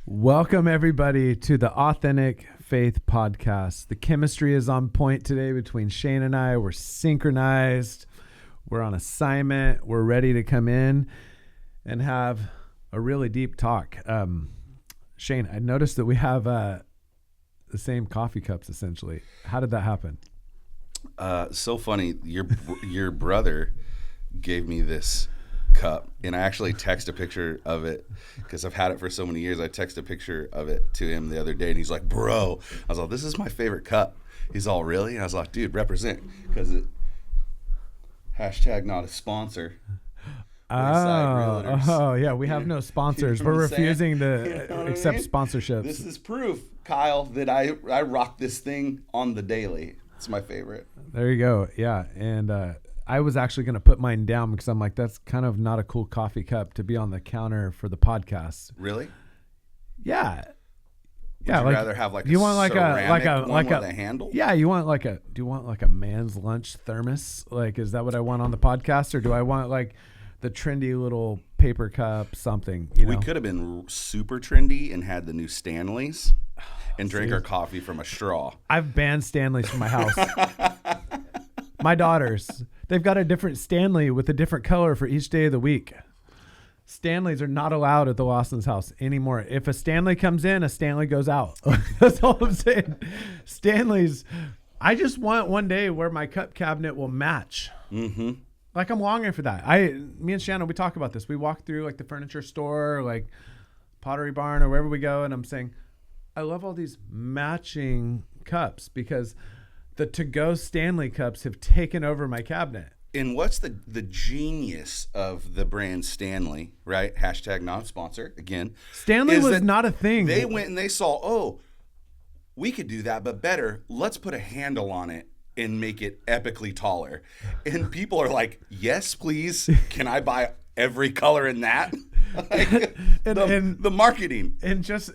Welcome, everybody, to the Authentic Faith Podcast. The chemistry is on point today between Shane and I. We're synchronized. We're on assignment. We're ready to come in and have a really deep talk. Shane, I noticed that we have the same coffee cups, essentially. How did that happen? So funny. Your brother gave me this cup, and I actually text a picture of it because I've had it for so many years. I text a picture of it to him the other day, and he's like, "Bro," I was like, "This is my favorite cup." He's all, "Really?" And I was like, "Dude, represent," because it hashtag not a sponsor. Oh, yeah. We have no sponsors. We're refusing to accept sponsorships. This is proof, Kyle, that I rock this thing on the daily. It's my favorite. There you go. Yeah, and I was actually going to put mine down because I'm like, that's kind of not a cool coffee cup to be on the counter for the podcast. Really? Yeah. Would you rather have like you a want like a handle? Yeah, do you want like a man's lunch thermos? Like, is that what I want on the podcast, or do I want like the trendy little paper cup something? We could have been super trendy and had the new Stanleys and drank our coffee from a straw. I've banned Stanleys from my house. My daughters, they've got a different Stanley with a different color for each day of the week. Stanleys are not allowed at the Lawson's house anymore. If a Stanley comes in, a Stanley goes out. That's all I'm saying. Stanleys, I just want one day where my cup cabinet will match. Mm-hmm. Like, I'm longing for that. Me and Shannon, we talk about this. We walk through like the furniture store, like Pottery Barn or wherever we go, and I'm saying, I love all these matching cups because the to-go Stanley cups have taken over my cabinet. And what's the genius of the brand Stanley, right? Hashtag not a sponsor, again. Stanley was not a thing. They went and they saw, we could do that, but better. Let's put a handle on it and make it epically taller. And people are like, yes, please. Can I buy every color in that? Like, the marketing. And just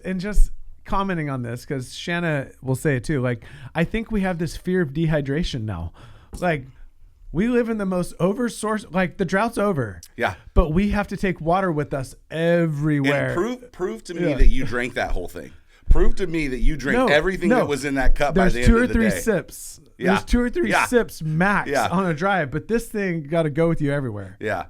commenting on this, because Shanna will say it too, like, I think we have this fear of dehydration now. Like, we live in the most oversourced, like, the drought's over. Yeah. But we have to take water with us everywhere. And prove to me that you drank that whole thing. Prove to me that you drank everything that was in that cup by the end of the day. There's 2 or 3 sips. Yeah. There's 2 or 3 sips max on a drive, but this thing got to go with you everywhere. Yeah.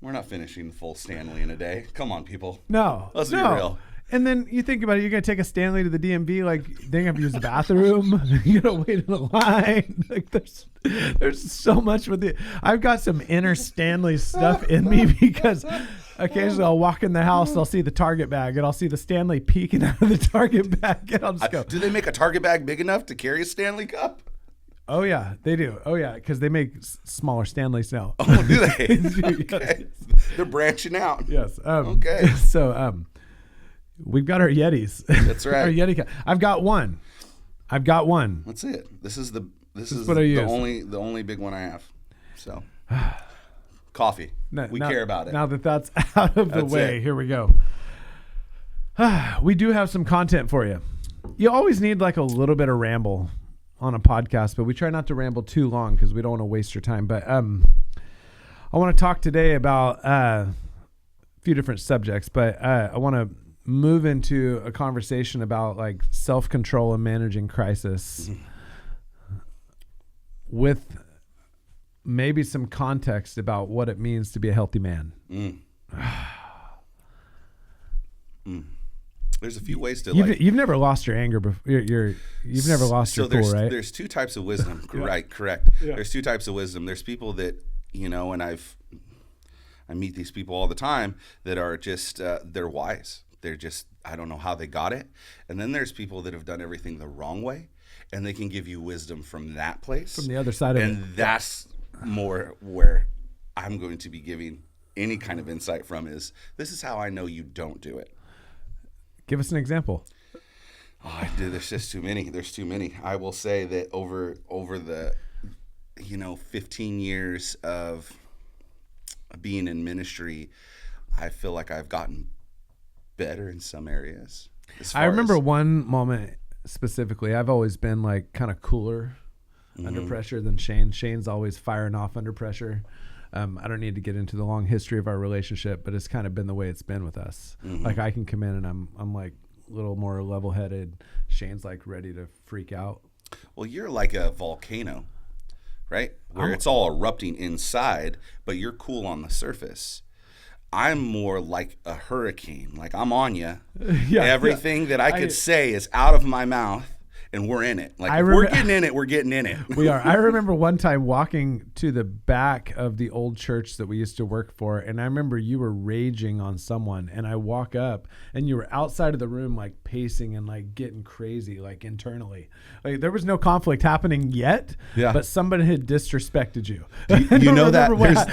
We're not finishing the full Stanley in a day. Come on, people. No. Let's be real. And then you think about it, you're going to take a Stanley to the DMV, like, they're going to use the bathroom. You're going to wait in a line. Like, there's so much with it. I've got some inner Stanley stuff in me because occasionally I'll walk in the house, I'll see the Target bag, and I'll see the Stanley peeking out of the Target bag, and I'll just go. Do they make a Target bag big enough to carry a Stanley cup? Oh, yeah, they do. Oh, yeah, because they make smaller Stanleys now. Oh, do they? Okay. They're branching out. Yes. Okay. So, we've got our Yetis. That's right. Our Yeti. I've got one. That's it. This is what I use. the only big one I have. So, coffee. We care about it. Now that that's out of the way, here we go. We do have some content for you. You always need like a little bit of ramble on a podcast, but we try not to ramble too long because we don't want to waste your time. But I want to talk today about a few different subjects, but I want to move into a conversation about like self-control and managing crisis with maybe some context about what it means to be a healthy man. There's a few ways to you've never lost your anger before. You've never lost your cool, right? There's 2 types of wisdom. Right, correct. Yeah. There's 2 types of wisdom. There's people that, and I meet these people all the time that are just they're wise. They're just, I don't know how they got it. And then there's people that have done everything the wrong way, and they can give you wisdom from that place. From the other side of it. And that's more where I'm going to be giving any kind of insight from is, this is how I know you don't do it. Give us an example. There's just too many. There's too many. I will say that over the, 15 years of being in ministry, I feel like I've gotten better in some areas. I remember one moment specifically. I've always been like kind of cooler under pressure than Shane. Shane's always firing off under pressure. I don't need to get into the long history of our relationship, but it's kind of been the way it's been with us. Like, I can come in and I'm like little more level-headed. Shane's like ready to freak out. Well, you're like a volcano, right? Where it's all erupting inside, but you're cool on the surface. I'm more like a hurricane. Like, I'm on you. Everything that I could say is out of my mouth, and we're in it. Like, if we're getting in it, we're getting in it. We are. I remember one time walking to the back of the old church that we used to work for, and I remember you were raging on someone, and I walk up, and you were outside of the room, like pacing and like getting crazy, like internally. Like, there was no conflict happening yet, but somebody had disrespected you. You know that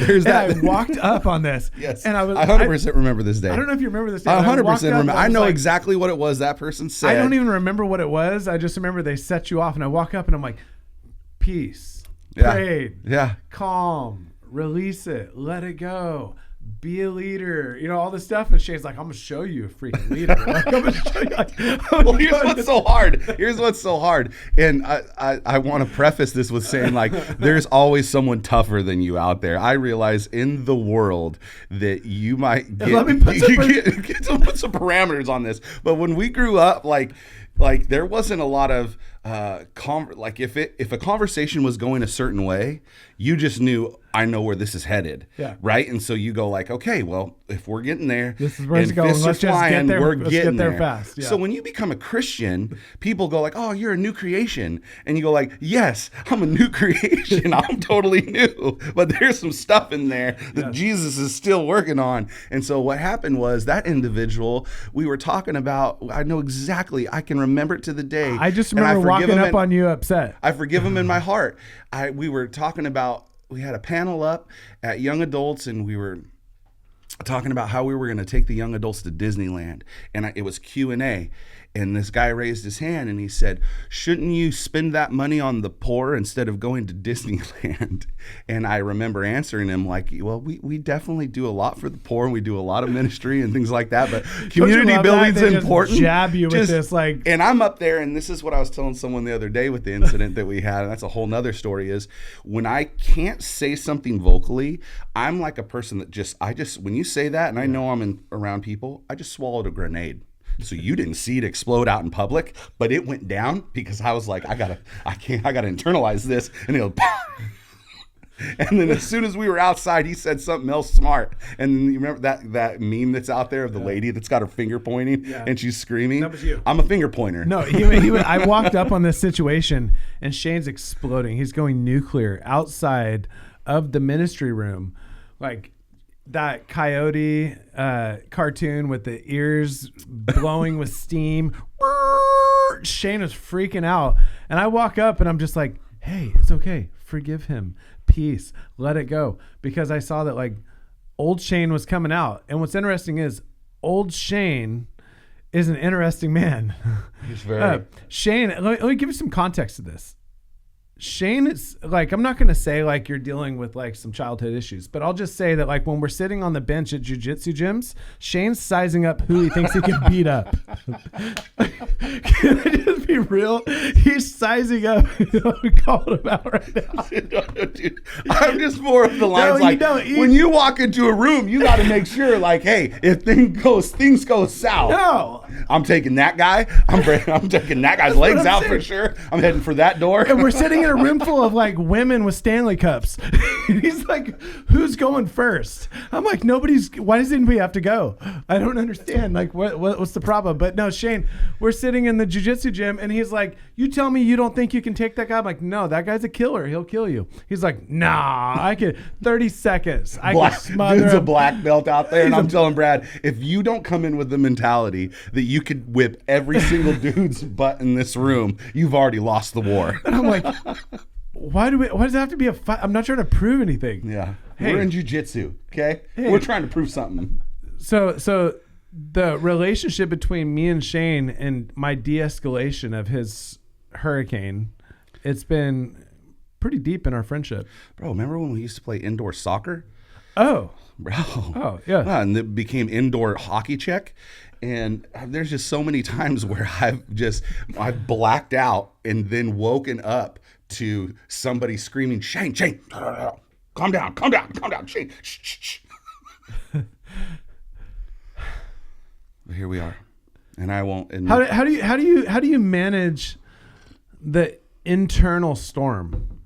there's that. I walked up on this. Yes, and I 100% remember this day. I don't know if you remember this day. I 100% remember. I know exactly what it was that person said. I don't even remember what it was. I just remember they set you off, and I walk up and I'm like, peace, prayed, calm, release it, let it go, be a leader, you know, all this stuff. And Shane's like, I'm gonna show you a freaking leader. Like, I'm gonna show you, like, well, here's what's so hard. And I want to preface this with saying, like, there's always someone tougher than you out there. I realize in the world that you might get, get some parameters on this. But when we grew up, like there wasn't a lot of like if a conversation was going a certain way, you just knew, I know where this is headed, right? And so you go like, okay, well, if we're getting there, this is where it's going. Let's just get there. Let's get there fast. So when you become a Christian, people go like, oh, you're a new creation, and you go like, yes, I'm a new creation. I'm totally new, but there's some stuff in there that Jesus is still working on. And so what happened was that individual we were talking about, I know exactly. I can remember it to the day. I just remember walking up on you upset. I forgive him in my heart. We were talking about, we had a panel up at Young Adults, and we were talking about how we were going to take the young adults to Disneyland, and it was Q&A. And this guy raised his hand and he said, shouldn't you spend that money on the poor instead of going to Disneyland? And I remember answering him like, well, we definitely do a lot for the poor, and we do a lot of ministry and things like that, but community building's important. Jab you with this, like. And I'm up there, and this is what I was telling someone the other day with the incident that we had, and that's a whole nother story, is when I can't say something vocally, I'm like a person that I just when you say that, and I know I'm around people, I just swallowed a grenade. So you didn't see it explode out in public, but it went down because I was like, I gotta internalize this, and it'll. And then as soon as we were outside, he said something else smart. And then you remember that meme that's out there of the lady that's got her finger pointing and she's screaming? That was you. I'm a finger pointer. No, I walked up on this situation, and Shane's exploding. He's going nuclear outside of the ministry room, like that coyote cartoon with the ears blowing with steam. Shane is freaking out, and I walk up and I'm just like, hey, it's okay, forgive him, peace, let it go, because I saw that like old Shane was coming out. And what's interesting is old Shane is an interesting man. He's very Shane, let me give you some context to this. Shane is like, I'm not going to say like you're dealing with like some childhood issues, but I'll just say that like when we're sitting on the bench at jiu-jitsu gyms, Shane's sizing up who he thinks he can beat up. Can I just be real? He's sizing up. We called him out right now. Dude, I'm just more of the lines when you walk into a room, you got to make sure like, hey, if things go south. No. I'm taking that guy. I'm taking that guy's legs out for sure. I'm heading for that door. And we're sitting in a room full of like women with Stanley cups. He's like, who's going first? I'm like, why does anybody have to go? I don't understand. Like, what's the problem? But no, Shane, we're sitting in the jiu-jitsu gym, and he's like, you tell me you don't think you can take that guy? I'm like, no, that guy's a killer. He'll kill you. He's like, nah, I could 30 seconds. I can smother Dude's him. A black belt out there. And I'm telling Brad, if you don't come in with the mentality that you could whip every single dude's butt in this room, you've already lost the war. And I'm like, why does it have to be a fight? I'm not trying to prove anything. Yeah. Hey, we're in jiu-jitsu, okay? Hey. We're trying to prove something. So the relationship between me and Shane and my de-escalation of his hurricane, it's been pretty deep in our friendship. Bro, remember when we used to play indoor soccer? Oh. Bro. Oh, yeah. And it became indoor hockey check. And there's just so many times where I've blacked out and then woken up to somebody screaming, Shane, calm down, Shane, shh. Here we are. And I won't. And How do you manage the internal storm?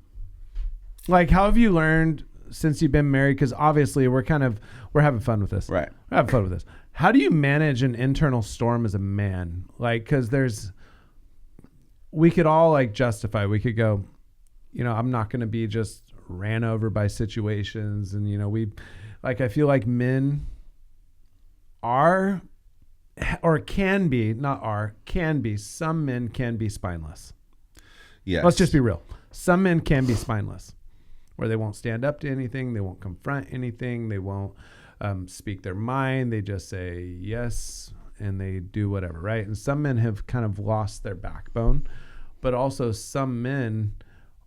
Like, how have you learned since you've been married? Because obviously we're having fun with this. Right. We're having fun with this. How do you manage an internal storm as a man? Like, because we could all like justify. We could go, I'm not going to be just ran over by situations, and I feel like men are. Or can be, some men can be spineless. Yes. Let's just be real. Some men can be spineless, where they won't stand up to anything. They won't confront anything. They won't speak their mind. They just say yes, and they do whatever, right? And some men have kind of lost their backbone, but also some men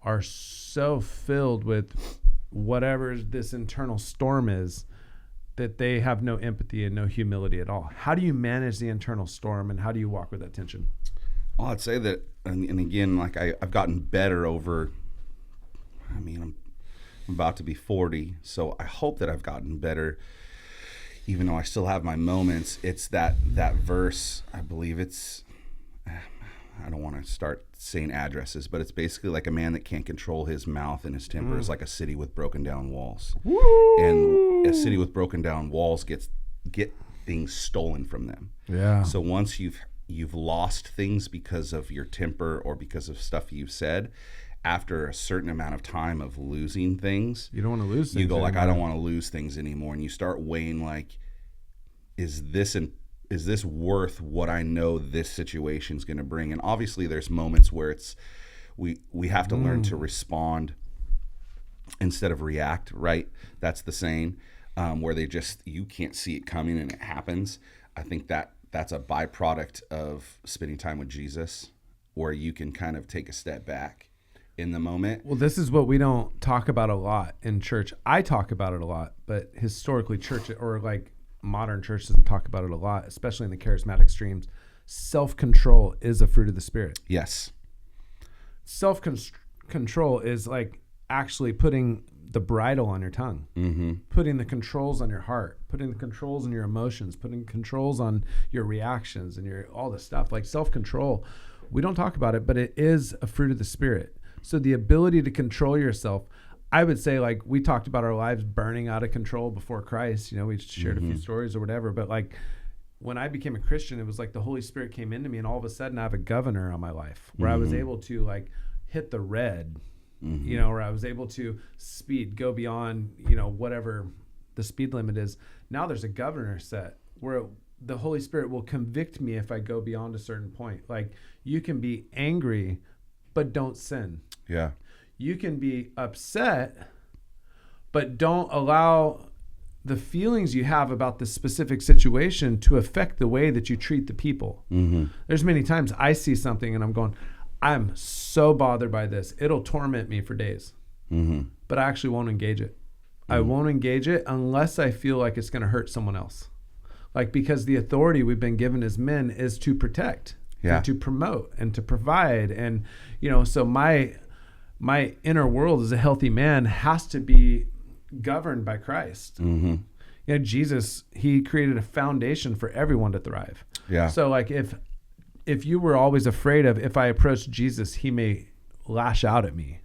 are so filled with whatever this internal storm is that they have no empathy and no humility at all. How do you manage the internal storm, and how do you walk with that tension? Well, I'd say that, and again, like I've gotten better over, I'm about to be 40, so I hope that I've gotten better, even though I still have my moments. It's that verse, I believe I don't want to start saying addresses, but it's basically like a man that can't control his mouth and his temper is like a city with broken down walls. Woo! And a city with broken down walls get things stolen from them. Yeah. So once you've lost things because of your temper or because of stuff you've said, after a certain amount of time of losing things, you don't want to lose things. You go like, anymore. I don't want to lose things anymore, and you start weighing like, is this worth what I know this situation's going to bring? And obviously there's moments where we have to learn to respond instead of react, right? That's the saying, where you can't see it coming and it happens. I think that's a byproduct of spending time with Jesus, where you can kind of take a step back in the moment. Well, this is what we don't talk about a lot in church. I talk about it a lot, but historically church, or like modern church, doesn't talk about it a lot, especially in the charismatic streams. Self-control is a fruit of the Spirit. Yes. Self-control is like actually putting the bridle on your tongue, putting the controls on your heart, putting the controls on your emotions, putting controls on your reactions and all this stuff. Like self-control, we don't talk about it, but it is a fruit of the Spirit. So the ability to control yourself, I would say, like, we talked about our lives burning out of control before Christ. We shared a few stories or whatever, but like when I became a Christian, it was like the Holy Spirit came into me, and all of a sudden I have a governor on my life where I was able to like hit the red, where I was able to go beyond, whatever the speed limit is. Now there's a governor set where the Holy Spirit will convict me if I go beyond a certain point. Like, you can be angry, but don't sin. Yeah. You can be upset, but don't allow the feelings you have about the specific situation to affect the way that you treat the people. There's many times I see something and I'm going, I'm so bothered by this. It'll torment me for days, but I actually won't engage it. I won't engage it unless I feel like it's going to hurt someone else. Like, because the authority we've been given as men is to protect, and to promote, and to provide. And, so my inner world as a healthy man has to be governed by Christ. Jesus, he created a foundation for everyone to thrive. Yeah. So like if you were always afraid of, if I approach Jesus, he may lash out at me.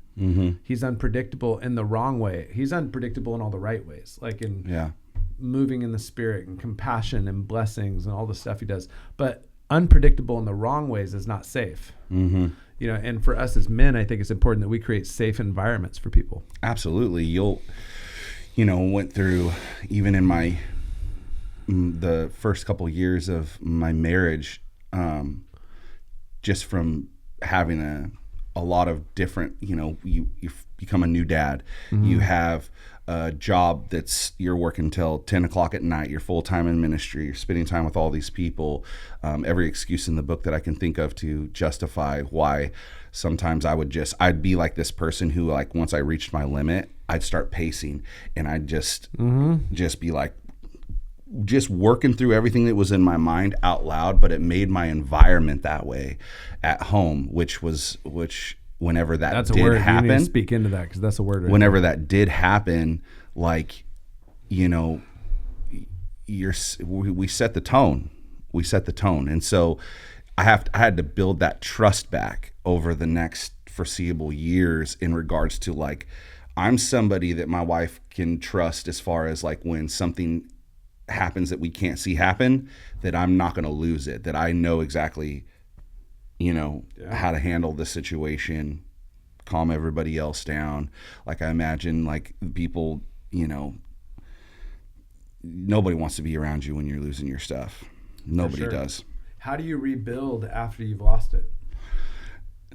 He's unpredictable in the wrong way. He's unpredictable in all the right ways, like in moving in the Spirit and compassion and blessings and all the stuff he does. But unpredictable in the wrong ways is not safe. And for us as men, I think it's important that we create safe environments for people. Absolutely. Went through, even in the first couple of years of my marriage, just from having a lot of different, you become a new dad. You have a job you're working till 10 o'clock at night. You're full time in ministry. You're spending time with all these people. Every excuse in the book that I can think of to justify why sometimes I'd be like this person who, like, once I reached my limit, I'd start pacing, and I'd just be like, just working through everything that was in my mind out loud. But it made my environment that way at home, which whenever that did happen, you need to speak into that, because that's a word. Whenever that did happen, like, we set the tone. we set the tone. And so I had to build that trust back over the next foreseeable years in regards to like, I'm somebody that my wife can trust as far as like when something happens that we can't see happen, that I'm not going to lose it, that I know exactly, how to handle the situation, calm everybody else down. Like I imagine like people, nobody wants to be around you when you're losing your stuff. Nobody does. How do you rebuild after you've lost it?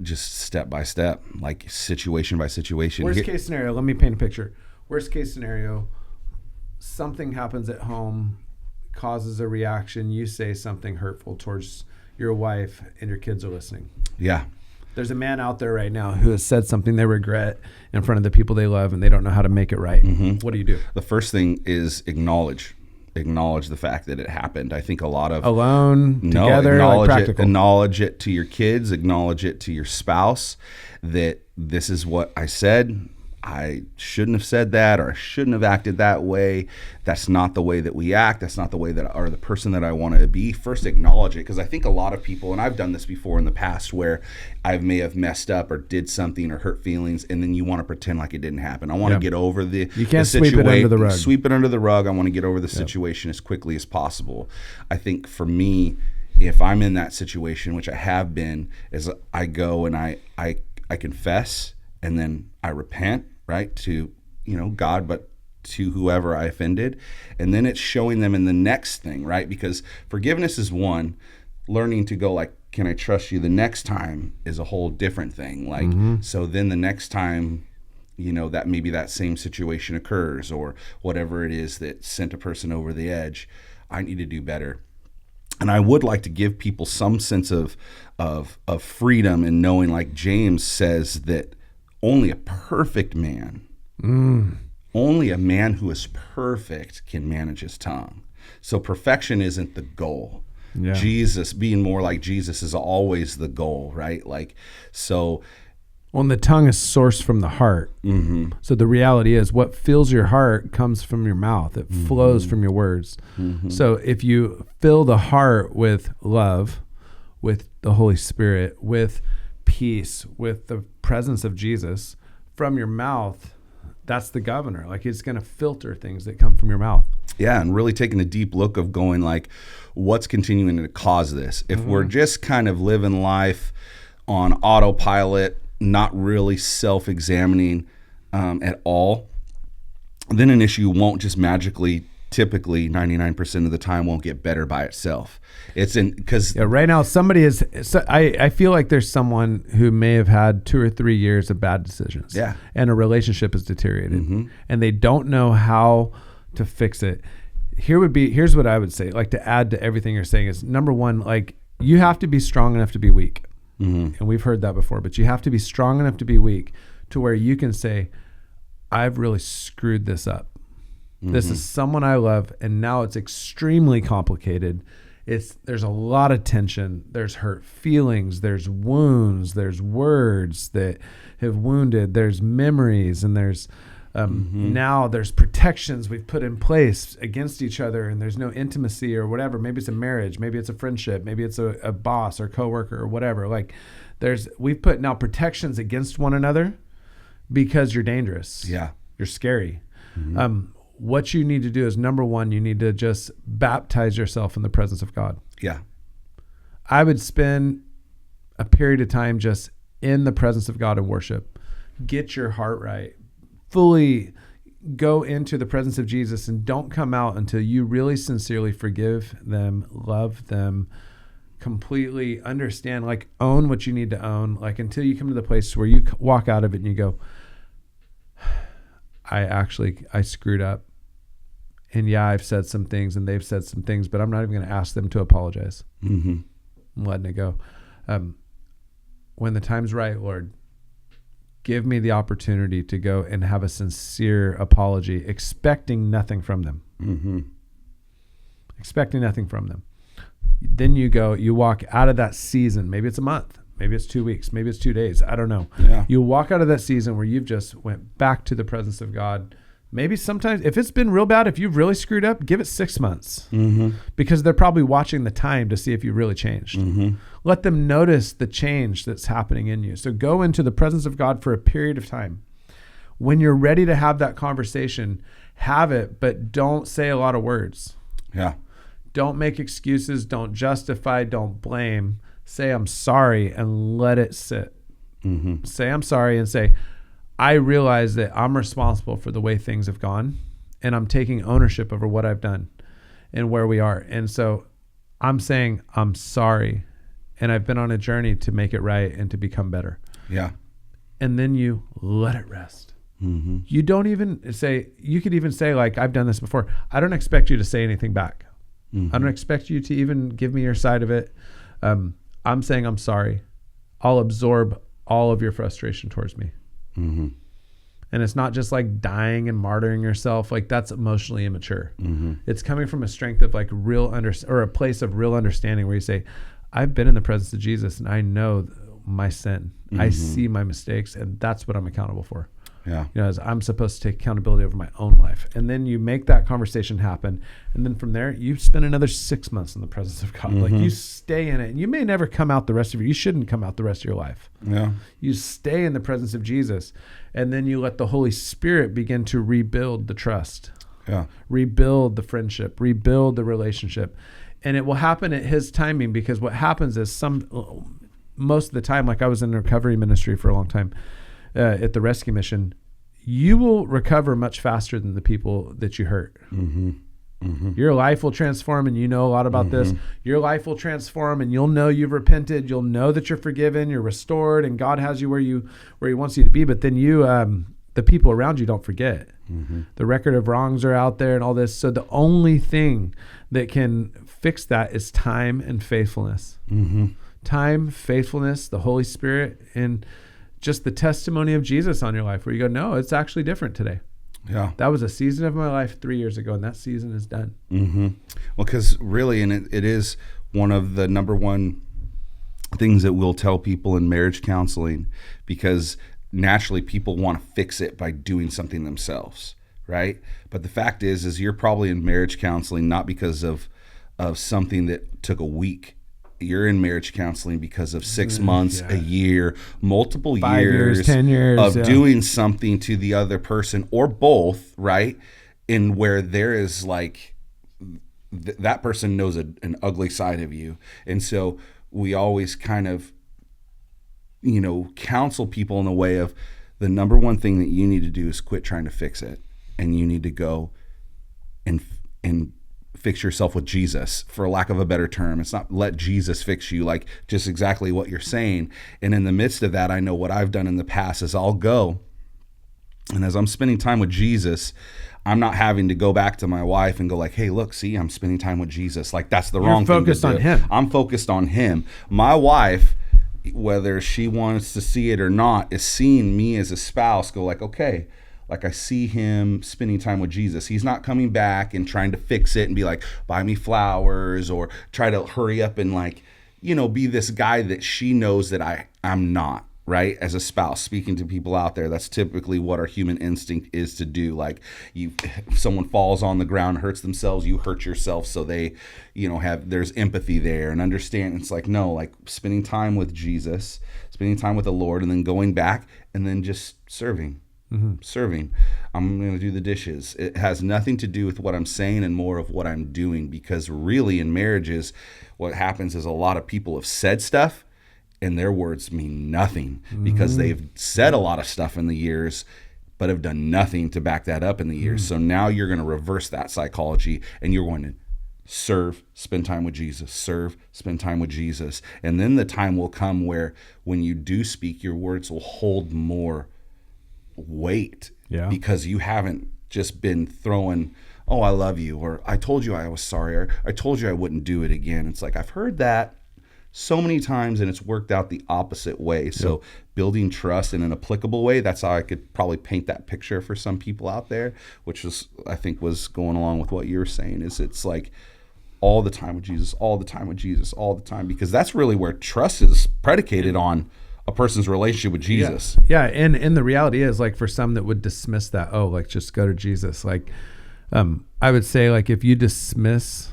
Just step by step, like situation by situation. Worst case scenario, let me paint a picture. Worst case scenario, something happens at home, causes a reaction. You say something hurtful towards your wife and your kids are listening. Yeah. There's a man out there right now who has said something they regret in front of the people they love and they don't know how to make it right. Mm-hmm. What do you do? The first thing is acknowledge the fact that it happened. I think a lot of together, acknowledge it to your kids, acknowledge it to your spouse, that this is what I said. I shouldn't have said that, or I shouldn't have acted that way. That's not the way that we act. That's not the way that, or the person that I want to be. First, acknowledge it, because I think a lot of people, and I've done this before in the past, where I may have messed up or did something or hurt feelings, and then you want to pretend like it didn't happen. I want to get over the You can't sweep it under the rug. Sweep it under the rug. I want to get over the situation as quickly as possible. I think for me, if I'm in that situation, which I have been, is I go and I confess, and then I repent, right, to God, but to whoever I offended. And then it's showing them in the next thing, right? Because forgiveness is one. Learning to go like, can I trust you the next time is a whole different thing. Like, so then the next time, that maybe that same situation occurs, or whatever it is that sent a person over the edge, I need to do better. And I would like to give people some sense of freedom in knowing, like James says, that only a perfect man, only a man who is perfect can manage his tongue. So perfection isn't the goal. Yeah. Jesus, being more like Jesus, is always the goal, right? Like, so. Well, the tongue is sourced from the heart. Mm-hmm. So the reality is, what fills your heart comes from your mouth. It flows from your words. Mm-hmm. So if you fill the heart with love, with the Holy Spirit, with peace, with the presence of Jesus from your mouth, that's the governor. Like, it's going to filter things that come from your mouth. Yeah, and really taking a deep look of going like, what's continuing to cause this? If we're just kind of living life on autopilot, not really self-examining at all, then an issue won't just magically, typically 99% of the time, won't get better by itself. It's in because right now somebody is. So I feel like there's someone who may have had 2 or 3 years of bad decisions. Yeah, and a relationship has deteriorated, and they don't know how to fix it. Here's what I would say. Like, to add to everything you're saying is, number one, like, you have to be strong enough to be weak, and we've heard that before. But you have to be strong enough to be weak, to where you can say, I've really screwed this up. This is someone I love, and now it's extremely complicated. There's a lot of tension. There's hurt feelings. There's wounds. There's words that have wounded. There's memories, and there's now there's protections we've put in place against each other, and there's no intimacy or whatever. Maybe it's a marriage. Maybe it's a friendship. Maybe it's a boss or coworker or whatever. Like, we've put now protections against one another because you're dangerous. Yeah, you're scary. What you need to do is, number one, you need to just baptize yourself in the presence of God. Yeah. I would spend a period of time just in the presence of God and worship. Get your heart right. Fully go into the presence of Jesus, and don't come out until you really sincerely forgive them, love them, completely understand, like, own what you need to own. Like, until you come to the place where you walk out of it and you go, I screwed up, and I've said some things and they've said some things, but I'm not even going to ask them to apologize. I'm letting it go. When the time's right, Lord, give me the opportunity to go and have a sincere apology, expecting nothing from them. Expecting nothing from them. Then you walk out of that season. Maybe it's a month. Maybe it's 2 weeks. Maybe it's 2 days. I don't know. Yeah. You walk out of that season where you've just went back to the presence of God, Maybe sometimes if it's been real bad, if you've really screwed up, give it 6 months because they're probably watching the time to see if you really changed. Let them notice the change that's happening in you. So go into the presence of God for a period of time. When you're ready to have that conversation, have it, but don't say a lot of words. Yeah. Don't make excuses. Don't justify. Don't blame. Say, I'm sorry, and let it sit. Say, I'm sorry, and say, I realize that I'm responsible for the way things have gone, and I'm taking ownership over what I've done and where we are. And so I'm saying, I'm sorry, and I've been on a journey to make it right and to become better. Yeah. And then you let it rest. You don't even say, you could even say, like, I've done this before. I don't expect you to say anything back. I don't expect you to even give me your side of it. I'm saying I'm sorry. I'll absorb all of your frustration towards me. And it's not just like dying and martyring yourself. Like, that's emotionally immature. It's coming from a strength of like or a place of real understanding where you say, I've been in the presence of Jesus and I know my sin. I see my mistakes, and that's what I'm accountable for. Yeah. You know, as I'm supposed to take accountability over my own life. And then you make that conversation happen. And then from there, you spend another 6 months in the presence of God. Like, you stay in it. And you may never come out the rest of you shouldn't come out the rest of your life. Yeah. You stay in the presence of Jesus. And then you let the Holy Spirit begin to rebuild the trust. Yeah. Rebuild the friendship. Rebuild the relationship. And it will happen at his timing, because what happens is most of the time, like I was in the recovery ministry for a long time, at the rescue mission, you will recover much faster than the people that you hurt. Your life will transform, and you know a lot about this. Your life will transform, and you'll know you've repented. You'll know that you're forgiven, you're restored, and God has you where He wants you to be. But then the people around you don't forget. The record of wrongs are out there and all this. So the only thing that can fix that is time and faithfulness. Time, faithfulness, the Holy Spirit, and just the testimony of Jesus on your life, where you go, no, it's actually different today. Yeah. That was a season of my life 3 years ago, and that season is done. Well, because really, and it is one of the number one things that we'll tell people in marriage counseling, because naturally people want to fix it by doing something themselves, right? But the fact is you're probably in marriage counseling not because of something that took a week. You're in marriage counseling because of 6 months, a year, multiple 5 years, 10 years of doing something to the other person, or both, right? In where there is like that person knows an ugly side of you. And so we always kind of, counsel people in the way of, the number one thing that you need to do is quit trying to fix it. And you need to go and fix yourself with Jesus, for lack of a better term. It's not let Jesus fix you, like just exactly what you're saying. And in the midst of that, I know what I've done in the past is I'll go, and as I'm spending time with Jesus, I'm not having to go back to my wife and go like, hey, look, see, I'm spending time with Jesus. Like, that's the wrong thing to do. You're focused on Him. I'm focused on Him. My wife, whether she wants to see it or not, is seeing me as a spouse go like, okay, like I see him spending time with Jesus. He's not coming back and trying to fix it and be like, buy me flowers, or try to hurry up and like, be this guy that she knows that I'm not, right? As a spouse, speaking to people out there, that's typically what our human instinct is to do. Like, if someone falls on the ground, hurts themselves, you hurt yourself. So they, there's empathy there and understand. It's like, no, like spending time with Jesus, spending time with the Lord, and then going back and then just serving. Serving. I'm going to do the dishes. It has nothing to do with what I'm saying and more of what I'm doing, because really in marriages, what happens is a lot of people have said stuff and their words mean nothing, because they've said a lot of stuff in the years but have done nothing to back that up in the years. So now you're going to reverse that psychology, and you're going to serve, spend time with Jesus, serve, spend time with Jesus. And then the time will come where when you do speak, your words will hold more weight, because you haven't just been throwing, oh, I love you, or I told you I was sorry, or I told you I wouldn't do it again. It's like, I've heard that so many times, and it's worked out the opposite way. So building trust in an applicable way, that's how I could probably paint that picture for some people out there, which was, I think, was going along with what you were saying, is it's like all the time with Jesus, all the time with Jesus, all the time, because that's really where trust is predicated on a person's relationship with Jesus. Yeah. And the reality is, like, for some that would dismiss that, oh, like, just go to Jesus. Like, I would say, like, if you dismiss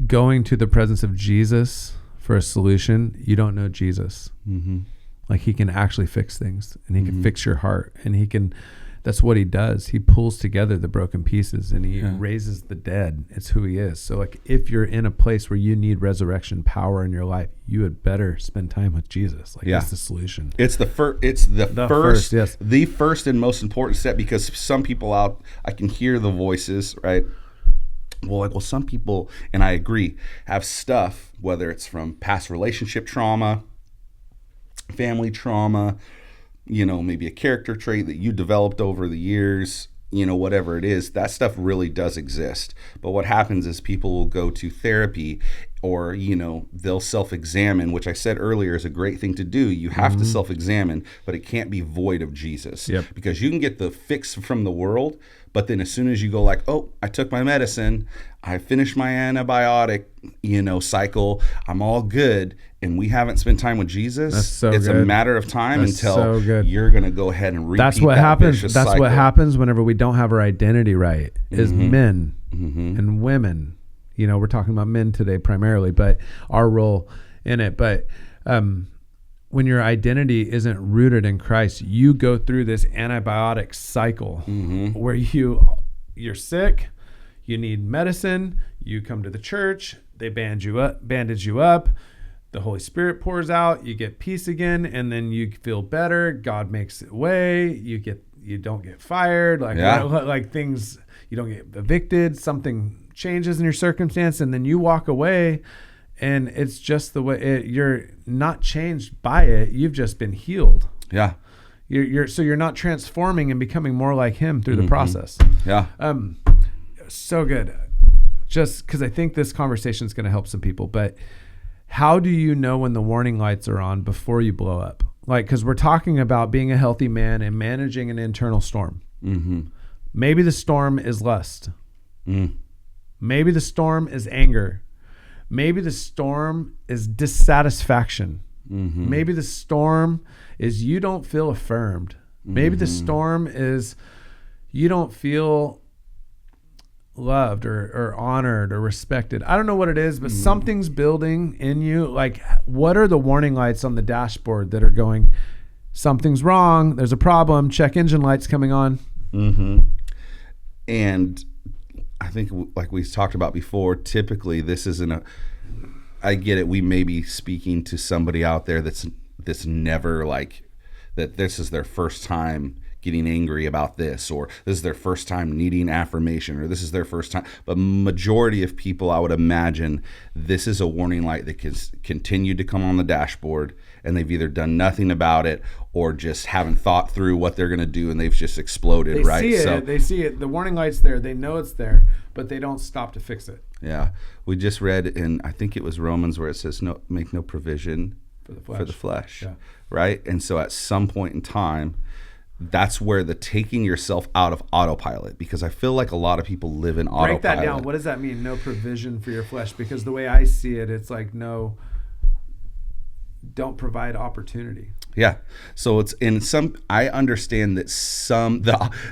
going to the presence of Jesus for a solution, you don't know Jesus. Mm-hmm. Like, he can actually fix things, and he can fix your heart, and that's what he does. He pulls together the broken pieces, and he raises the dead. It's who he is. So, like, if you're in a place where you need resurrection power in your life, you had better spend time with Jesus. Like, that's the solution. It's the first and most important step, because some people I can hear the voices, right? Well, some people, and I agree, have stuff, whether it's from past relationship trauma, family trauma, maybe a character trait that you developed over the years, whatever it is, that stuff really does exist. But what happens is people will go to therapy, or, they'll self-examine, which I said earlier is a great thing to do. You have to self-examine, but it can't be void of Jesus. Yep. Because you can get the fix from the world, but then as soon as you go like, oh, I took my medicine, I finished my antibiotic, cycle, I'm all good, and we haven't spent time with Jesus, it's a matter of time until you're going to go ahead and repeat That's what happens. That's cycle. What happens whenever we don't have our identity right, is men and women. We're talking about men today primarily, but our role in it. But when your identity isn't rooted in Christ, you go through this antibiotic cycle where you're sick, you need medicine, you come to the church, they bandage you up, the Holy Spirit pours out, you get peace again, and then you feel better. God makes it way. You don't get fired, like things. You don't get evicted. Something changes in your circumstance, and then you walk away, and it's just the way you're not changed by it. You've just been healed. Yeah. You're not transforming and becoming more like Him through the process. Yeah. So good. Just because I think this conversation is going to help some people, but how do you know when the warning lights are on before you blow up? Like, because we're talking about being a healthy man and managing an internal storm. Maybe the storm is lust. Maybe the storm is anger. Maybe the storm is dissatisfaction. Maybe the storm is you don't feel affirmed. Maybe the storm is you don't feel loved or honored or respected. I don't know what it is, but something's building in you. Like, what are the warning lights on the dashboard that are going, something's wrong, there's a problem, check engine lights coming on? And I think, like we talked about before, typically this isn't I get it, we may be speaking to somebody out there that's never, like, that this is their first time getting angry about this, or this is their first time needing affirmation, or this is their first time. But majority of people, I would imagine, this is a warning light that can continue to come on the dashboard, and they've either done nothing about it or just haven't thought through what they're going to do, and they've just exploded. They see it. The warning light's there. They know it's there, but they don't stop to fix it. Yeah. We just read in, I think it was Romans, where it says, "No, make no provision for the flesh." Yeah. Right? And so at some point in time, that's where the taking yourself out of autopilot, because I feel like a lot of people live in autopilot. Break that down. What does that mean? No provision for your flesh? Because the way I see it, it's like, no, don't provide opportunity. Yeah. So it's in some, I understand that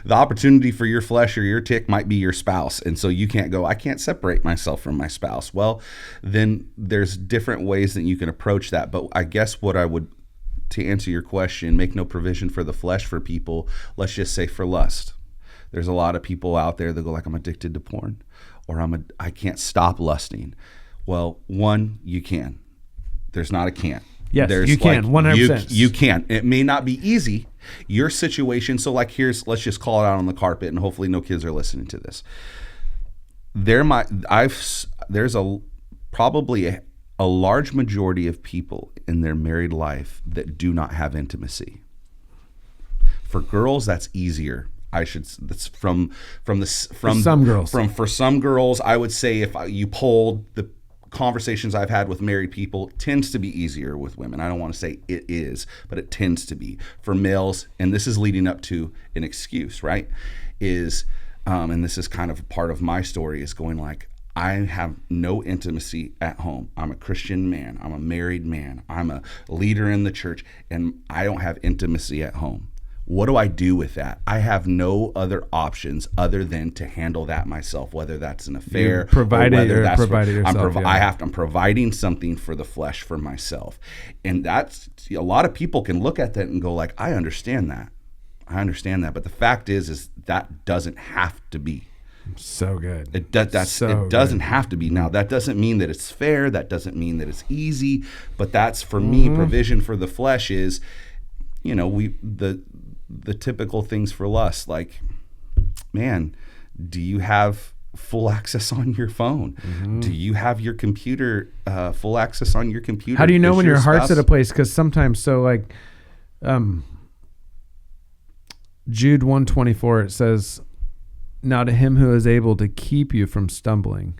the opportunity for your flesh or your tick might be your spouse. And so you can't go, I can't separate myself from my spouse. Well, then there's different ways that you can approach that. But I guess what I would, to answer your question, make no provision for the flesh for people, let's just say for lust. There's a lot of people out there that go like, I'm addicted to porn, or I can't stop lusting. Well, one, you can. There's not a can't. Yes, you can, 100%. You can. It may not be easy. Your situation, so like let's just call it out on the carpet, and hopefully no kids are listening to this. There's probably a large majority of people in their married life that do not have intimacy. For girls, that's easier. That's for some girls, I would say, if you polled the conversations I've had with married people, it tends to be easier with women. I don't want to say it is, but it tends to be. For males, and this is leading up to an excuse, right? And this is kind of part of my story, is going like, I have no intimacy at home. I'm a Christian man. I'm a married man. I'm a leader in the church, and I don't have intimacy at home. What do I do with that? I have no other options other than to handle that myself, whether that's an affair, or whether that's yourself. I'm providing something for the flesh for myself. And that's, a lot of people can look at that and go like, I understand that. But the fact is that doesn't have to be. So good. It doesn't have to be. Now, that doesn't mean that it's fair. That doesn't mean that it's easy. But that's, for me, provision for the flesh is, the typical things for lust, like, man, do you have full access on your phone? Do you have your computer, full access on your computer? How do you know when your heart's at a place? Because sometimes, Jude 1:24, it says, now to him who is able to keep you from stumbling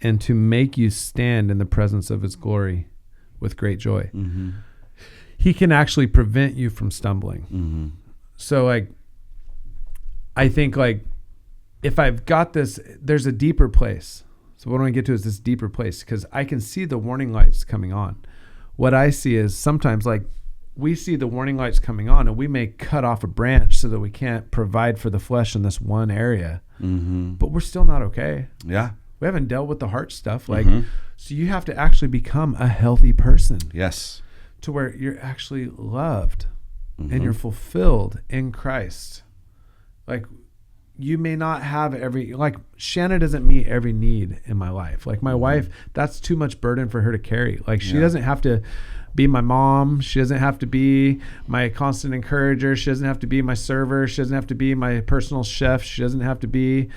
and to make you stand in the presence of his glory with great joy. He can actually prevent you from stumbling. So I think if I've got this, there's a deeper place. So what I want to get to is this deeper place, because I can see the warning lights coming on. What I see is sometimes we see the warning lights coming on and we may cut off a branch so that we can't provide for the flesh in this one area, but we're still not okay. Yeah. We haven't dealt with the heart stuff. So you have to actually become a healthy person. Yes. To where you're actually loved and you're fulfilled in Christ. You may not have Shanna doesn't meet every need in my life. My wife, that's too much burden for her to carry. She doesn't have to be my mom. She doesn't have to be my constant encourager. She doesn't have to be my server. She doesn't have to be my personal chef. She doesn't have to be,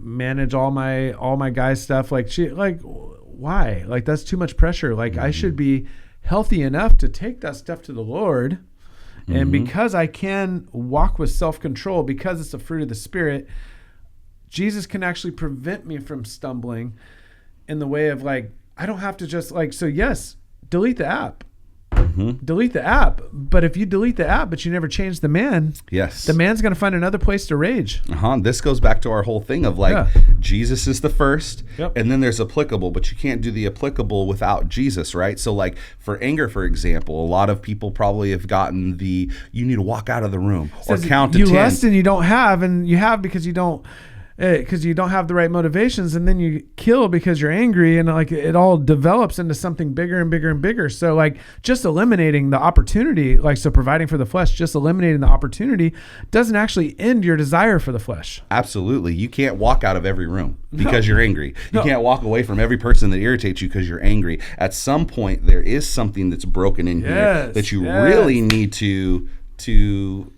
manage all my guys stuff. Why? That's too much pressure. I should be healthy enough to take that stuff to the Lord. And because I can walk with self-control, because it's a fruit of the Spirit, Jesus can actually prevent me from stumbling in the way of I don't have to just so yes, delete the app. Delete the app. But if you delete the app, but you never change the man, yes, the man's going to find another place to rage. This goes back to our whole thing of Jesus is the first, and then there's applicable, but you can't do the applicable without Jesus, right? So for anger, for example, a lot of people probably have gotten you need to walk out of the room or count to 10. You lust and you don't have, and you have because you don't have the right motivations, and then you kill because you're angry, and it all develops into something bigger and bigger and bigger. So just eliminating the opportunity, so providing for the flesh, just eliminating the opportunity doesn't actually end your desire for the flesh. Absolutely. You can't walk out of every room because you're angry. You can't walk away from every person that irritates you because you're angry. At some point, there is something that's broken in here that you really need to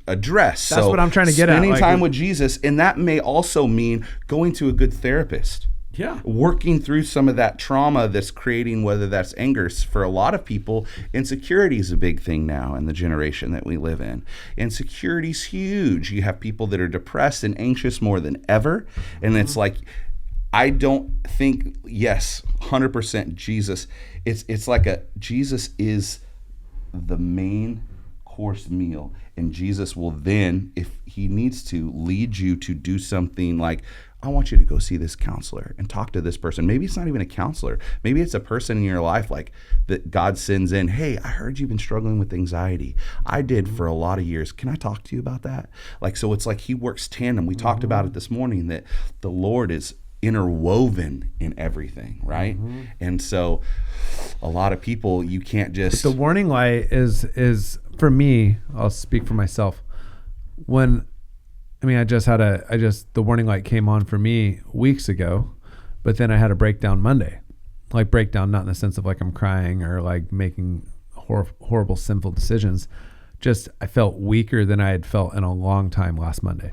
address. That's what I'm trying to get at. Spending time with Jesus, and that may also mean going to a good therapist. Yeah. Working through some of that trauma that's creating, whether that's anger. For a lot of people, insecurity is a big thing now in the generation that we live in. Insecurity's huge. You have people that are depressed and anxious more than ever. And it's I don't think, 100% Jesus. It's Jesus is the main course meal, and Jesus will then, if he needs to, lead you to do something I want you to go see this counselor and talk to this person. Maybe it's not even a counselor. Maybe it's a person in your life that God sends in. Hey, I heard you've been struggling with anxiety. I did for a lot of years. Can I talk to you about that? So it's he works tandem. We talked about it this morning, that the Lord is interwoven in everything, right? And so a lot of people, you can't just... The warning light is for me, I'll speak for myself. The warning light came on for me weeks ago, but then I had a breakdown Monday. Breakdown, not in the sense of I'm crying or making horrible sinful decisions. Just, I felt weaker than I had felt in a long time last Monday.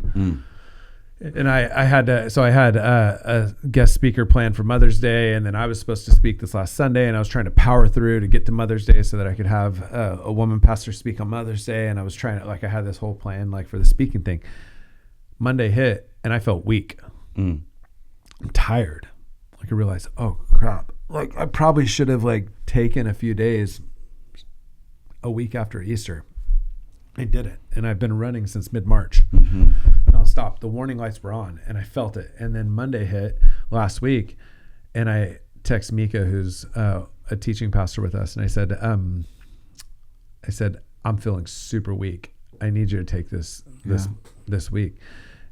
And I had a guest speaker planned for Mother's Day, and then I was supposed to speak this last Sunday, and I was trying to power through to get to Mother's Day so that I could have a woman pastor speak on Mother's Day, and I was trying to, I had this whole plan for the speaking thing. Monday hit, and I felt weak. I'm tired. I realized, oh crap, I probably should have taken a few days a week after Easter. I did it, and I've been running since mid-March. Nonstop. The warning lights were on, and I felt it. And then Monday hit, last week, and I text Mika, who's a teaching pastor with us, and I said, I'm feeling super weak. I need you to take this week.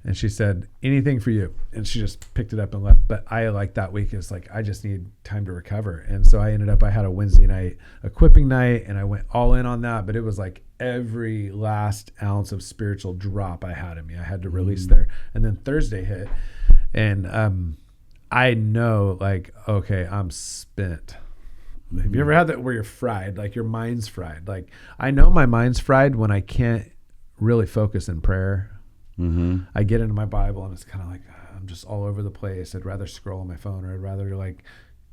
And she said, anything for you. And she just picked it up and left. But I like that week is like, I just need time to recover. And so I had a Wednesday night equipping night, and I went all in on that. But it was like every last ounce of spiritual drop I had in me, I had to release there. And then Thursday hit, and I know, like, okay, I'm spent. Have you ever had that where you're fried, like your mind's fried? Like, I know my mind's fried when I can't really focus in prayer. I get into my Bible and it's kind of like, I'm just all over the place. I'd rather scroll on my phone, or I'd rather like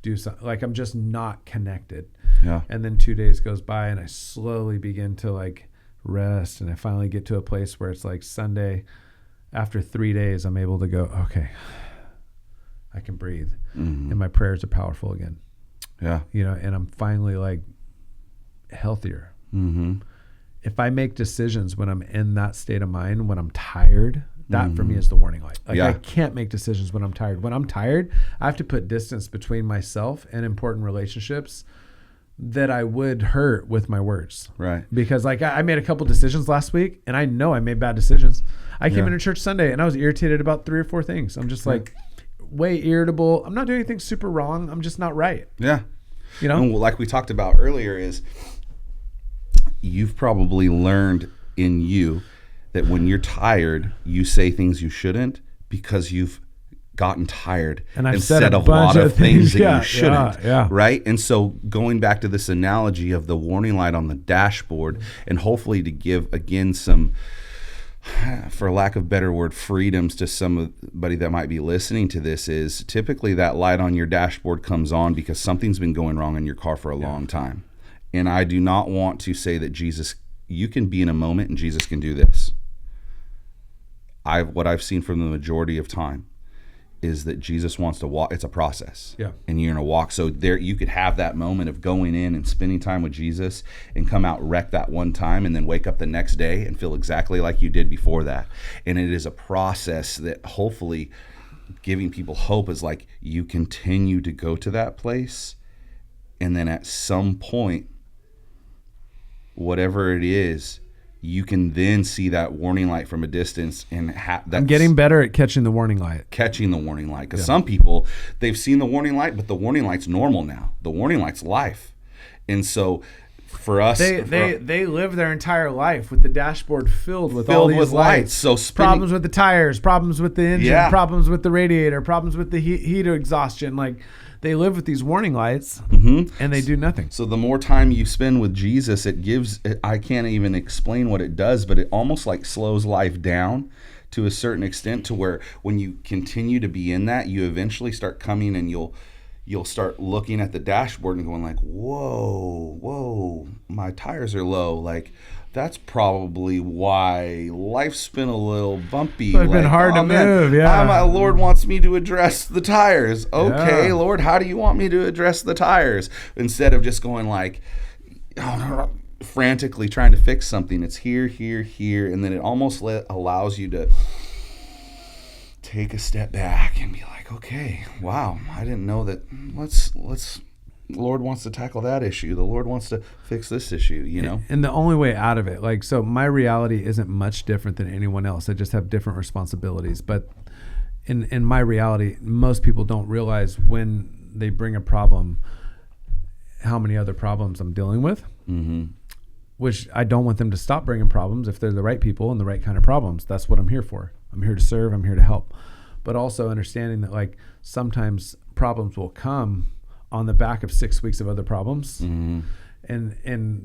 do something. Like, I'm just not connected. Yeah. And then 2 days goes by and I slowly begin to like rest. And I finally get to a place where it's like Sunday, after 3 days, I'm able to go, okay, I can breathe. And my prayers are powerful again. Yeah. You know, and I'm finally like healthier. If I make decisions when I'm in that state of mind, when I'm tired, that for me is the warning light. Like, I can't make decisions when I'm tired. When I'm tired, I have to put distance between myself and important relationships that I would hurt with my words. Right. Because like I made a couple decisions last week, and I know I made bad decisions. I came into church Sunday and I was irritated about 3 or 4 things. I'm just like way irritable. I'm not doing anything super wrong. I'm just not right. Yeah. You know, and like we talked about earlier, is you've probably learned in you that when you're tired, you say things you shouldn't because you've gotten tired and I've said a lot of things that you shouldn't. Right. And so going back to this analogy of the warning light on the dashboard, and hopefully to give again some, for lack of better word, freedoms to somebody that might be listening to this, is typically that light on your dashboard comes on because something's been going wrong in your car for a long time. And I do not want to say that you can be in a moment and Jesus can do this. What I've seen from the majority of time is that Jesus wants to walk. It's a process. Yeah. And you're going to walk. So there, you could have that moment of going in and spending time with Jesus and come out wrecked that one time, and then wake up the next day and feel exactly like you did before that. And it is a process that hopefully giving people hope is like, you continue to go to that place. And then at some point, whatever it is, you can then see that warning light from a distance, and I'm getting better at catching the warning light. Because some people, they've seen the warning light, but the warning light's normal now. The warning light's life. And so for us, they live their entire life with the dashboard filled with all these lights. So problems with the tires, problems with the engine, problems with the radiator, problems with the heat exhaustion. Like, they live with these warning lights, and they do nothing. So the more time you spend with Jesus, I can't even explain what it does, but it almost like slows life down to a certain extent, to where when you continue to be in that, you eventually start coming and you'll start looking at the dashboard and going like, whoa, my tires are low. Like, that's probably why life's been a little bumpy. It's been hard to move, my Lord wants me to address the tires. Okay, Lord, how do you want me to address the tires? Instead of just going like, frantically trying to fix something. It's here, and then it almost allows you to take a step back and be like, okay, wow, I didn't know that. Let's the Lord wants to tackle that issue. The Lord wants to fix this issue, you know? And the only way out of it, like, so my reality isn't much different than anyone else. I just have different responsibilities. But in my reality, most people don't realize when they bring a problem, how many other problems I'm dealing with, which I don't want them to stop bringing problems if they're the right people and the right kind of problems. That's what I'm here for. I'm here to serve. I'm here to help. But also understanding that, like, sometimes problems will come on the back of 6 weeks of other problems. And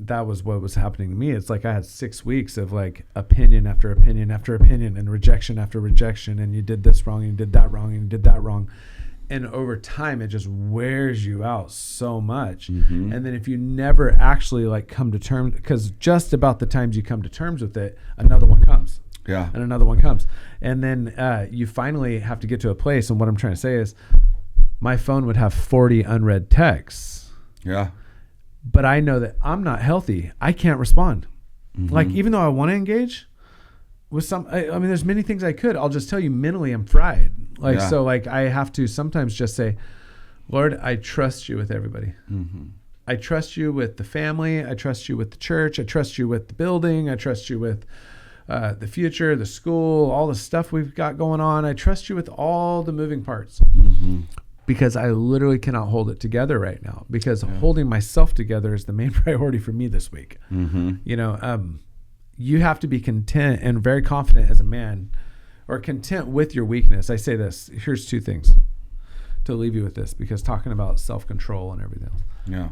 that was what was happening to me. It's like I had 6 weeks of like opinion after opinion after opinion, and rejection after rejection, and you did this wrong, and you did that wrong, and you did that wrong. And over time, it just wears you out so much. And then if you never actually like come to terms, because just about the times you come to terms with it, another one comes. And another one comes. And then you finally have to get to a place. And what I'm trying to say is, my phone would have 40 unread texts. But I know that I'm not healthy. I can't respond. Like, even though I want to engage with I mean, there's many things I could. I'll just tell you, mentally, I'm fried. Like, so like I have to sometimes just say, Lord, I trust you with everybody. Mm-hmm. I trust you with the family. I trust you with the church. I trust you with the building. I trust you with the future, the school, all the stuff we've got going on. I trust you with all the moving parts. Mm-hmm. Because I literally cannot hold it together right now, because holding myself together is the main priority for me this week. Mm-hmm. You know, you have to be content and very confident as a man, or content with your weakness. I say this, here's two things to leave you with this, because talking about self-control and everything else. Yeah.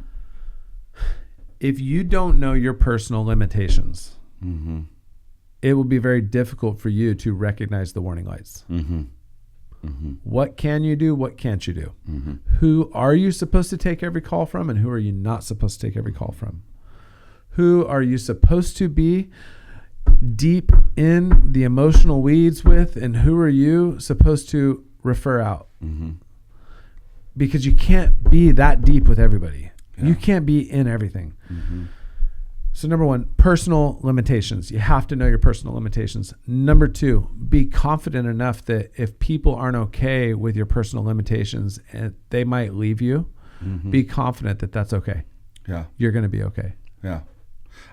If you don't know your personal limitations, mm-hmm. it will be very difficult for you to recognize the warning lights. Mm-hmm. Mm-hmm. What can you do? What can't you do? Mm-hmm. Who are you supposed to take every call from, and who are you not supposed to take every call from? Who are you supposed to be deep in the emotional weeds with, and who are you supposed to refer out? Mm-hmm. Because you can't be that deep with everybody. Yeah. You can't be in everything. Mm-hmm. So number one, personal limitations. You have to know your personal limitations. Number two, be confident enough that if people aren't okay with your personal limitations and they might leave you, mm-hmm. be confident that that's okay. Yeah. You're going to be okay. Yeah.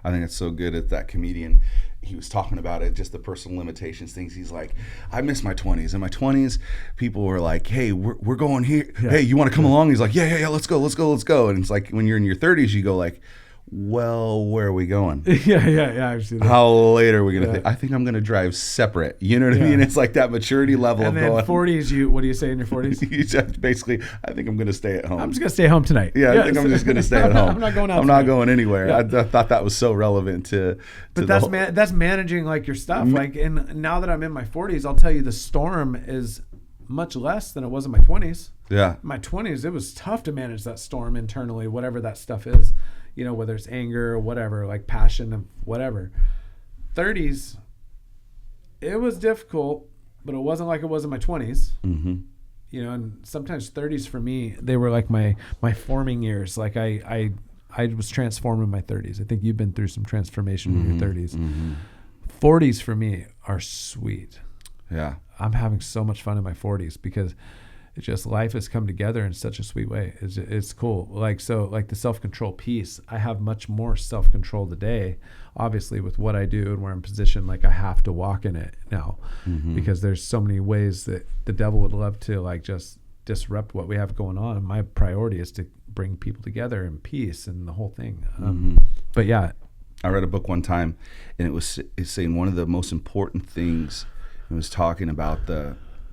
I think it's so good at that comedian. He was talking about it, just the personal limitations things. He's like, I miss my 20s. In my 20s, people were like, hey, we're going here. Yeah. Hey, you want to come along? He's like, yeah, let's go. And it's like when you're in your 30s, you go like, well, where are we going? Yeah. I've seen that. How late are we going to think? I think I'm going to drive separate. You know what I mean? It's like that maturity level and of then going. 40s, what do you say in your 40s? You just basically, I think I'm going to stay at home. I'm just going to stay home tonight. Yeah, I think I'm just going to stay at home. I'm not going out. I'm not going anywhere. Yeah. I thought that was so relevant to But that's managing like your stuff. Like, and now that I'm in my 40s, I'll tell you the storm is much less than it was in my 20s. Yeah. In my 20s, it was tough to manage that storm internally, whatever that stuff is. You know, whether it's anger or whatever, like passion and whatever. 30s, it was difficult, but it wasn't like it was in my 20s. Mm-hmm. You know, and sometimes 30s for me, they were like my forming years. Like I was transformed in my 30s. I think you've been through some transformation in your 30s. Mm-hmm. 40s for me are sweet. Yeah. I'm having so much fun in my 40s because it's just life has come together in such a sweet way. It's cool. Like, so like the self-control piece, I have much more self-control today, obviously with what I do and where I'm positioned. Like I have to walk in it now because there's so many ways that the devil would love to like just disrupt what we have going on. And my priority is to bring people together in peace and the whole thing. But yeah. I read a book one time and it's saying one of the most important things, it was talking about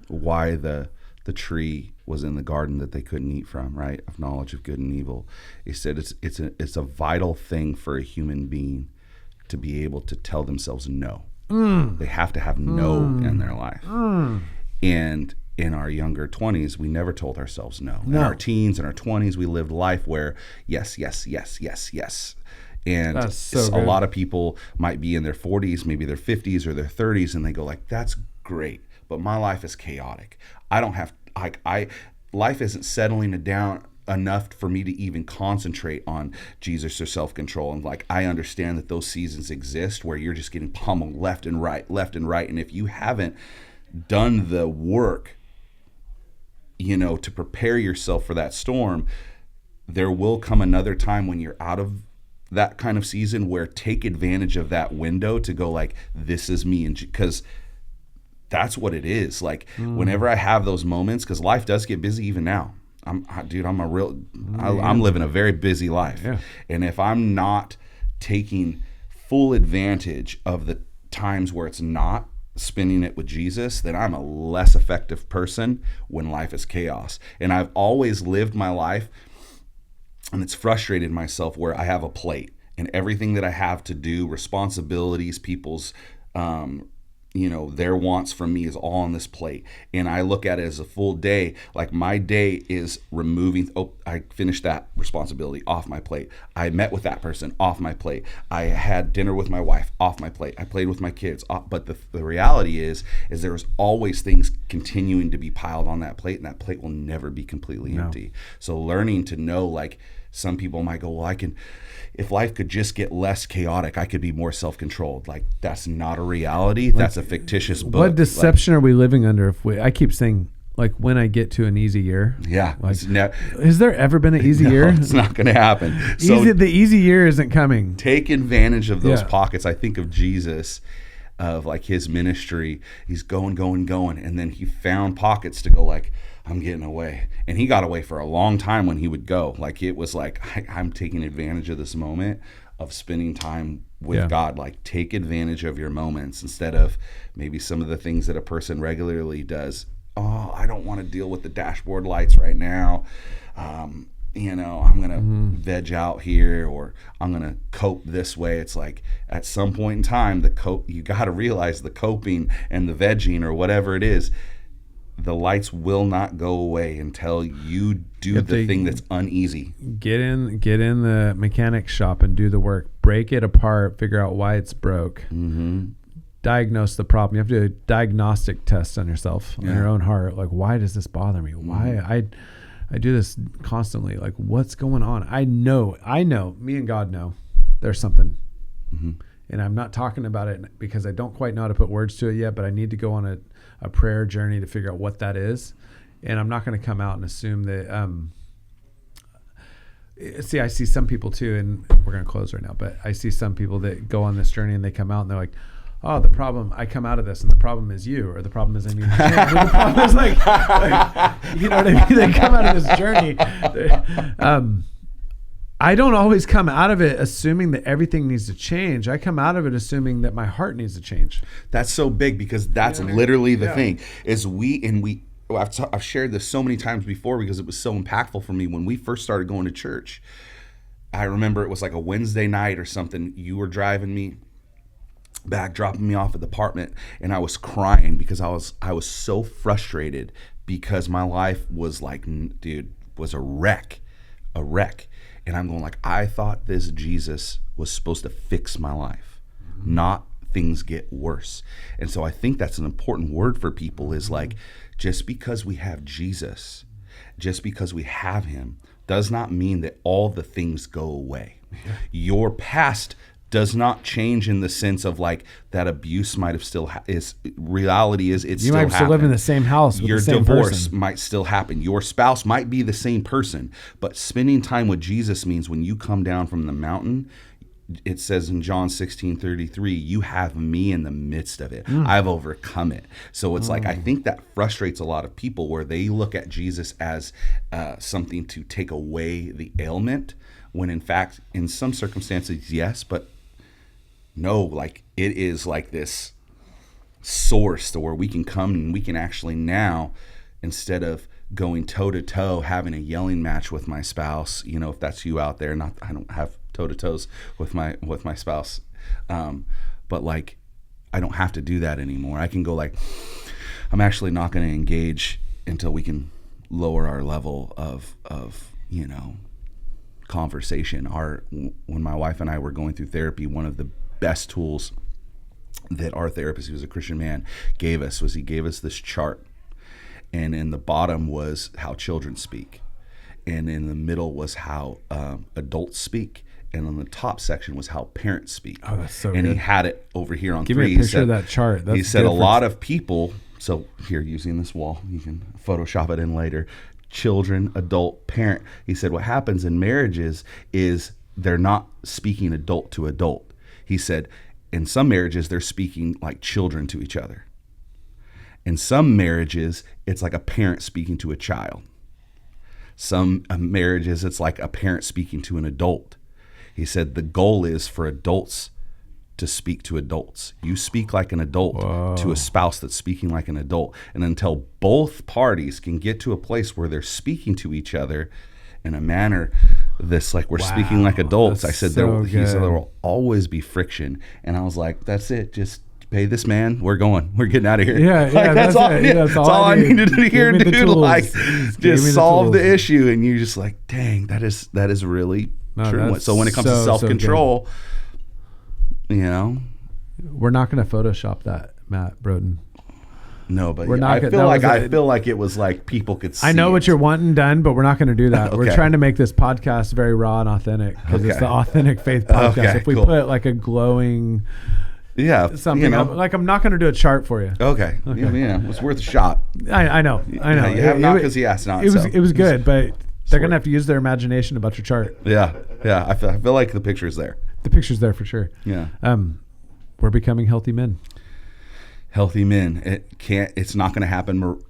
why the tree was in the garden that they couldn't eat from, right? Of knowledge of good and evil. He said it's a vital thing for a human being to be able to tell themselves no. They have to have no in their life. And in our younger 20s, we never told ourselves no. In our teens and our 20s, we lived life where yes. And a lot of people might be in their 40s, maybe their 50s or their 30s, and they go like, that's great, but my life is chaotic. I don't have life isn't settling down enough for me to even concentrate on Jesus or self-control. And like, I understand that those seasons exist where you're just getting pummeled left and right. And if you haven't done the work, you know, to prepare yourself for that storm, there will come another time when you're out of that kind of season where take advantage of that window to go like, this is me. And because that's what it is. Like whenever I have those moments, because life does get busy even now. I'm living a very busy life. Yeah. And if I'm not taking full advantage of the times where it's not spending it with Jesus, then I'm a less effective person when life is chaos. And I've always lived my life, and it's frustrated myself where I have a plate and everything that I have to do, responsibilities, people's their wants from me is all on this plate. And I look at it as a full day. Like my day is removing, I finished that responsibility off my plate. I met with that person off my plate. I had dinner with my wife off my plate. I played with my kids. But the reality is there's always things continuing to be piled on that plate, and that plate will never be completely empty. So learning to know, like, some people might go, well, if life could just get less chaotic, I could be more self-controlled. Like, that's not a reality. That's a fictitious book. What deception are we living under? I keep saying like when I get to an easy year. Yeah. Like, has there ever been an easy year? It's not going to happen. So the easy year isn't coming. Take advantage of those pockets. I think of Jesus, of like his ministry. He's going. And then he found pockets to go like, I'm getting away. And he got away for a long time when he would go. Like it was like, I'm taking advantage of this moment of spending time with God. Like take advantage of your moments instead of maybe some of the things that a person regularly does. Oh, I don't want to deal with the dashboard lights right now. I'm going to veg out here, or I'm going to cope this way. It's like at some point in time, you got to realize the coping and the vegging or whatever it is, the lights will not go away until you do the thing that's uneasy. Get in the mechanic shop and do the work. Break it apart, figure out why it's broke. Mm-hmm. Diagnose the problem. You have to do a diagnostic test on yourself, on your own heart. Like, why does this bother me? Why I do this constantly. Like, what's going on? I know, me and God know there's something. Mm-hmm. And I'm not talking about it because I don't quite know how to put words to it yet, but I need to go on a prayer journey to figure out what that is. And I'm not going to come out and assume that, I see some people too, and we're going to close right now, but I see some people that go on this journey and they come out and they're like, oh, the problem, I come out of this and the problem is you, or the problem is I need to change. The problem is like, you know what I mean? They come out of this journey. I don't always come out of it assuming that everything needs to change. I come out of it assuming that my heart needs to change. That's so big because that's literally the thing is I've shared this so many times before because it was so impactful for me when we first started going to church. I remember it was like a Wednesday night or something. You were driving me back, dropping me off at the apartment, and I was crying because I was so frustrated because my life was like, was a wreck. And I'm going like, I thought this Jesus was supposed to fix my life, not things get worse. And so I think that's an important word for people is like, just because we have Jesus, just because we have him, does not mean that all the things go away. Your past does not change in the sense of like that abuse might have still reality is it's you still might still live in the same house with your the same divorce person. Might still happen. Your spouse might be the same person, but spending time with Jesus means when you come down from the mountain, it says in John 16:33, you have me in the midst of it. I've overcome it. So it's like, I think that frustrates a lot of people where they look at Jesus as something to take away the ailment, when in fact, in some circumstances, yes, but no, like it is like this source to where we can come and we can actually now, instead of going toe to toe, having a yelling match with my spouse, if that's you out there, I don't have toe to toes with my spouse. But like, I don't have to do that anymore. I can go like, I'm actually not going to engage until we can lower our level of conversation. When my wife and I were going through therapy, one of the best tools that our therapist, who was a Christian man, gave us was he gave us this chart, and in the bottom was how children speak, and in the middle was how adults speak, and on the top section was how parents speak. Oh, that's so and good. He had it over here on Give 3. me a picture of that chart. He said a lot of people, so here using this wall, you can Photoshop it in later, children, adult, parent. He said what happens in marriages is they're not speaking adult to adult. He said, in some marriages, they're speaking like children to each other. In some marriages, it's like a parent speaking to a child. Some marriages, it's like a parent speaking to an adult. He said the goal is for adults to speak to adults. You speak like an adult to a spouse that's speaking like an adult. And until both parties can get to a place where they're speaking to each other in a manner this like we're speaking like adults. I said he said there will always be friction, and I was like, that's it. Just pay this man. We're going. We're getting out of here. Yeah, like, that's all. That's all I needed to hear, dude. Like, just solve the issue, and you're just like, dang, that is really true. So when it comes to self-control, we're not going to Photoshop that, Matt Broden. No, but I feel like it was like people could see. I know what you're wanting done, but we're not going to do that. Okay. We're trying to make this podcast very raw and authentic because it's the Authentic Faith Podcast. If we put like a glowing, something. I'm not going to do a chart for you. Okay. Yeah, it's worth a shot. I know. Yeah, you have not because he asked not. It was good, but they're going to have to use their imagination about your chart. Yeah. I feel like the picture's there. The picture's there for sure. Yeah. We're becoming healthy men. Healthy men. It's not going to happen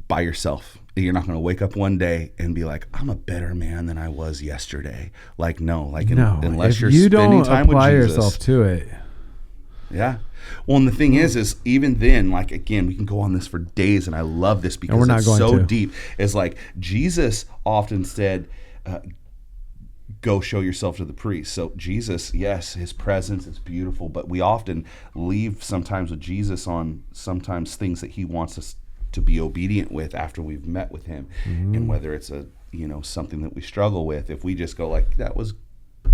by yourself. You're not going to wake up one day and be like, I'm a better man than I was yesterday. Like, no. Unless you're spending time with Jesus. You don't apply yourself to it. Yeah. Well, and the thing is even then, like, again, we can go on this for days, and I love this because it's so deep. It's like Jesus often said, go show yourself to the priest. So Jesus, yes, his presence is beautiful, but we often leave sometimes with Jesus on sometimes things that he wants us to be obedient with after we've met with him. And whether it's something that we struggle with, if we just go like, that was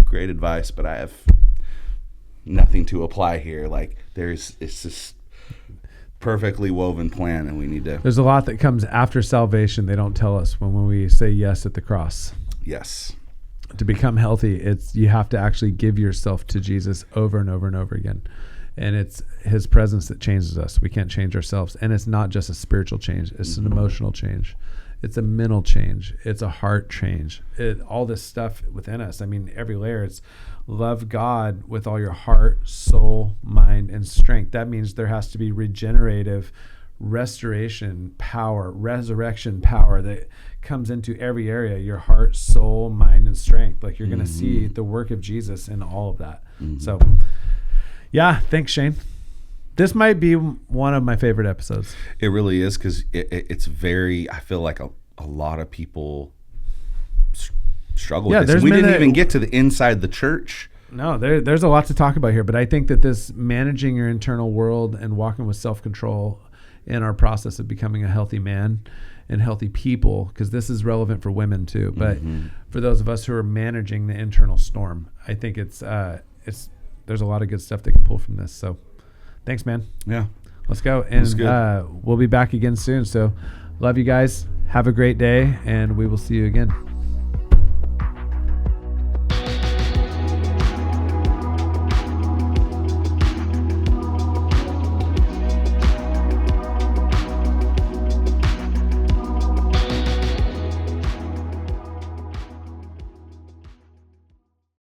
great advice, but I have nothing to apply here. Like it's this perfectly woven plan, and we need to. There's a lot that comes after salvation. They don't tell us when we say yes at the cross. Yes. To become healthy, you have to actually give yourself to Jesus over and over and over again. And it's his presence that changes us. We can't change ourselves. And it's not just a spiritual change. It's an emotional change. It's a mental change. It's a heart change. All this stuff within us. I mean, every layer. It's love God with all your heart, soul, mind, and strength. That means there has to be regenerative restoration power, resurrection power that comes into every area, your heart, soul, mind, and strength. Like you're going to see the work of Jesus in all of that. So yeah, thanks, Shane. This might be one of my favorite episodes. It really is, because it's very, I feel like a lot of people struggle with this. We didn't even get to the inside the church. No, there's a lot to talk about here, but I think that this managing your internal world and walking with self-control in our process of becoming a healthy man and healthy people, because this is relevant for women too, but for those of us who are managing the internal storm, I think there's a lot of good stuff they can pull from this. So thanks, man. Yeah. Let's go. And we'll be back again soon. So love you guys. Have a great day, and we will see you again.